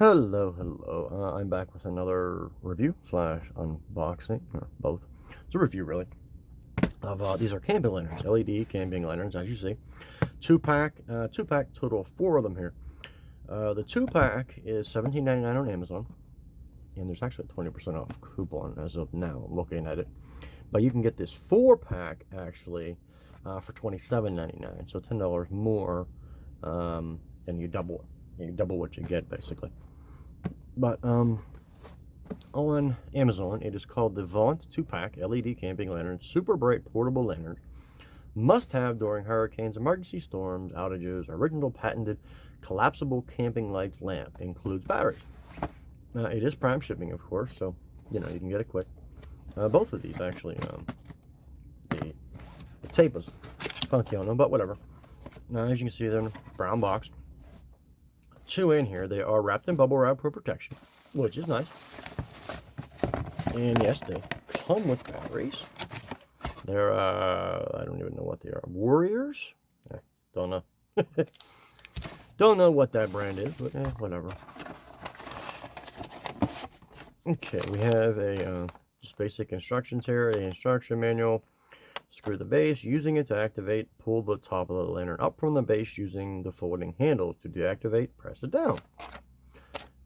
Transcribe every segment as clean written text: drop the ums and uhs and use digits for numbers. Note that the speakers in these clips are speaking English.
Hello. I'm back with another review slash unboxing, or both. It's a review, really. Of these are camping lanterns, LED camping lanterns, as you see. Two-pack, total of 4 of them here. The 2-pack is $17.99 on Amazon, and there's actually a 20% off coupon as of now. I'm looking at it, but you can get this 4-pack actually for $27.99, so $10 more, and you double it. You double what you get basically. But on Amazon, it is called the Vont 2-pack LED camping lantern, super bright portable lantern, must have during hurricanes, emergency storms, outages, original patented collapsible camping lights lamp, includes batteries. It is prime shipping, of course, so you can get it quick. Both of these actually, the tape is funky on them, but whatever. Now, as you can see, they're in a brown box. 2 in here. They are wrapped in bubble wrap for protection, which is nice. And yes, they come with batteries. They're I don't even know what they are. Warriors? Don't know. Don't know what that brand is, but whatever. Okay, we have a just basic instructions here. The instruction manual. Screw the base. Using it to activate, pull the top of the lantern up from the base using the folding handle. To deactivate, press it down.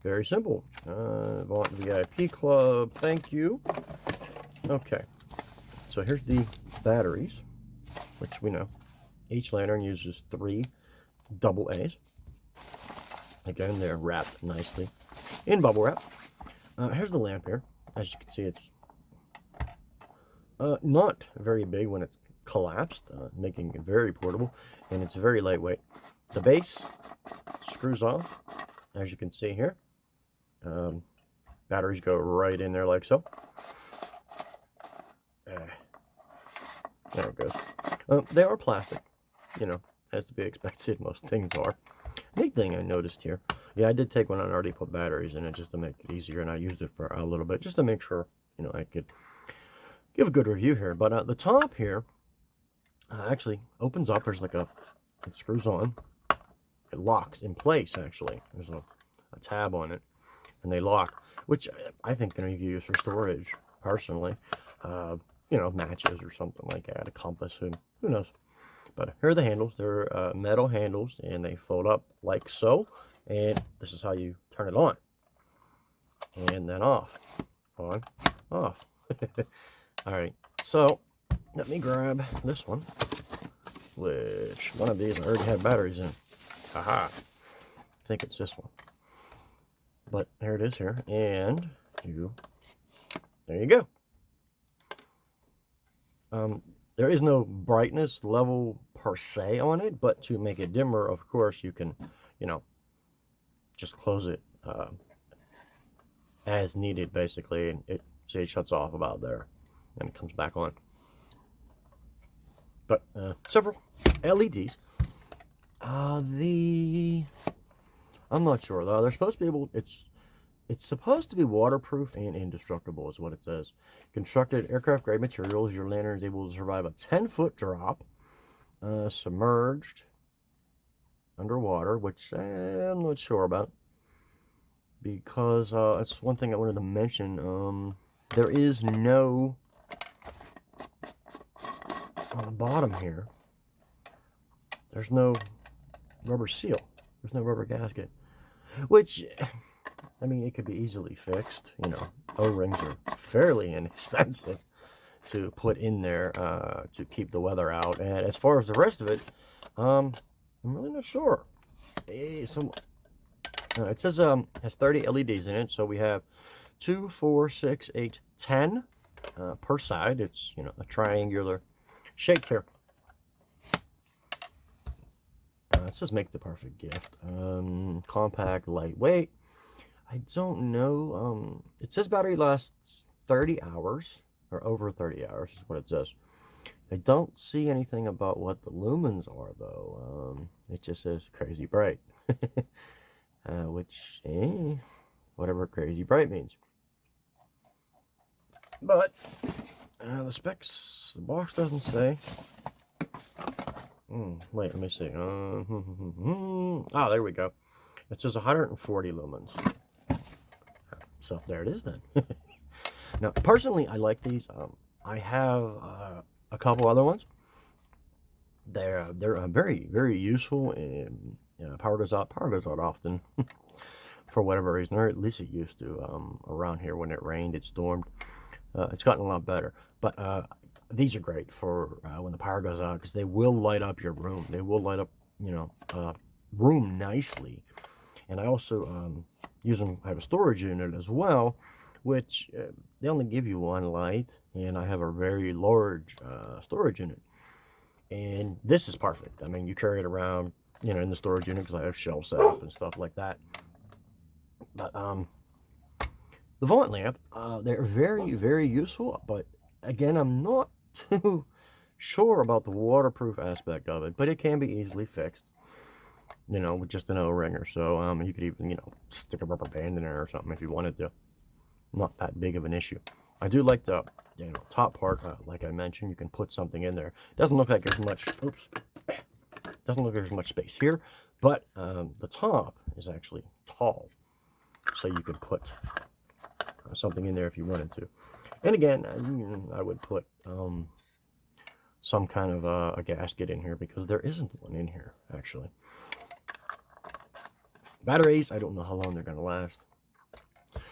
Very simple. Vont VIP Club, thank you. Okay, so here's the batteries, which we know. Each lantern uses 3 double A's. Again, they're wrapped nicely in bubble wrap. Here's the lamp here. As you can see, it's not very big when it's collapsed, making it very portable, and it's very lightweight. The base screws off, as you can see here. Batteries go right in there like so. There it goes. They are plastic, as to be expected. Most things are. Neat thing I noticed here. Yeah, I did take one and already put batteries in it just to make it easier, and I used it for a little bit just to make sure, I could give a good review here. But the top here actually opens up. There's like it screws on. It locks in place, actually. There's a tab on it, and they lock, which I think you can use for storage, personally. Matches or something like that, a compass, who knows. But here are the handles. They're metal handles, and they fold up like so. And this is how you turn it on. And then off. On, off. Alright, so let me grab this one, which one of these I already have batteries in. Aha! I think it's this one. But here it is here, and there you go. There is no brightness level per se on it, but to make it dimmer, of course, you can, just close it as needed, basically. And it shuts off about there, and it comes back on. But several LEDs. I'm not sure though. They're supposed to be able. It's supposed to be waterproof and indestructible, is what it says. Constructed aircraft-grade materials. Your lantern is able to survive a 10-foot drop, submerged, underwater, which I'm not sure about, because it's one thing I wanted to mention. There is no on the bottom here. There's no rubber seal. There's no rubber gasket, which, I mean, it could be easily fixed. O-rings are fairly inexpensive to put in there to keep the weather out. And as far as the rest of it, I'm really not sure. It says has 30 LEDs in it, so we have 2, 4, 6, 8, 10 per side. It's a triangular shape here. It says make the perfect gift. Compact, lightweight. I don't know. It says battery lasts 30 hours, or over 30 hours is what it says. I don't see anything about what the lumens are, though. It just says crazy bright. Which, whatever crazy bright means. But, the specs, the box doesn't say. Wait, let me see. Ah, there we go. It says 140 lumens. So there it is then. Now, personally, I like these. I have a couple other ones. They're very, very useful, and power goes out. Power goes out often for whatever reason, or at least it used to around here when it rained, it stormed. It's gotten a lot better, but these are great for when the power goes out because they will light up your room. They will light up, room nicely. And I also use them. I have a storage unit as well, which they only give you one light, and I have a very large storage unit. And this is perfect. I mean, you carry it around, in the storage unit because I have shelves set up and stuff like that. But the Vont lamp, they're very, very useful. But again, I'm not too sure about the waterproof aspect of it, but it can be easily fixed, with just an O-ring or so. You could even, stick a rubber band in there or something if you wanted to. Not that big of an issue. I do like the, top part, like I mentioned, you can put something in there. It doesn't look like there's much, doesn't look like there's much space here, but the top is actually tall. So you could put something in there if you wanted to. And again, I would put some kind of a gasket in here because there isn't one in here, actually. Batteries, I don't know how long they're going to last.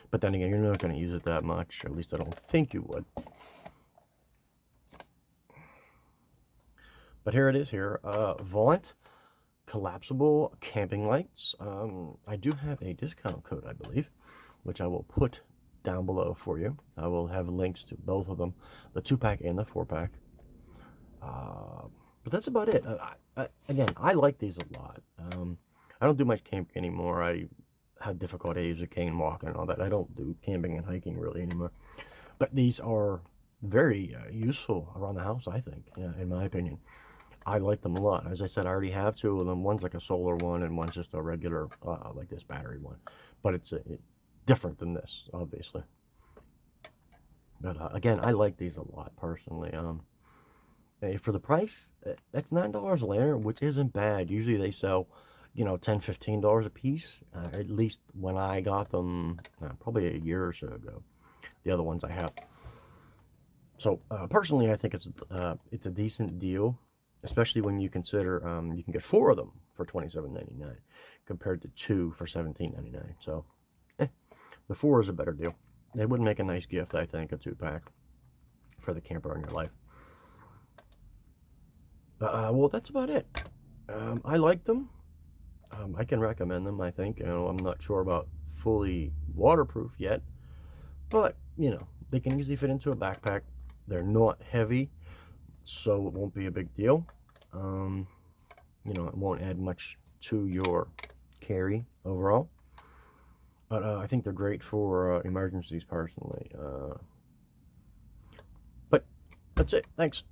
But then again, you're not going to use it that much. Or at least I don't think you would. But here it is here. Vont collapsible camping lights. I do have a discount code, I believe, which I will put down below for you. I will have links to both of them, the 2-pack and the 4-pack. But that's about it. Again, I like these a lot. I don't do much camping anymore. I had difficulties with cane walking and all that. I don't do camping and hiking really anymore. But these are very useful around the house, I think, in my opinion. I like them a lot. As I said, I already have 2 of them. One's like a solar one and one's just a regular, like this battery one. But it's different than this, obviously. But again, I like these a lot personally. For the price, that's $9 a lantern, which isn't bad. Usually they sell, $10, $15 a piece. At least when I got them, probably a year or so ago. The other ones I have. So personally, I think it's a decent deal, especially when you consider you can get 4 of them for $27.99 compared to 2 for $17.99. So the 4 is a better deal. It would make a nice gift, I think, a 2-pack for the camper in your life. Well, that's about it. I like them. I can recommend them, I think. I'm not sure about fully waterproof yet, but, they can easily fit into a backpack. They're not heavy, so it won't be a big deal. It won't add much to your carry overall. But I think they're great for emergencies, personally. But that's it. Thanks.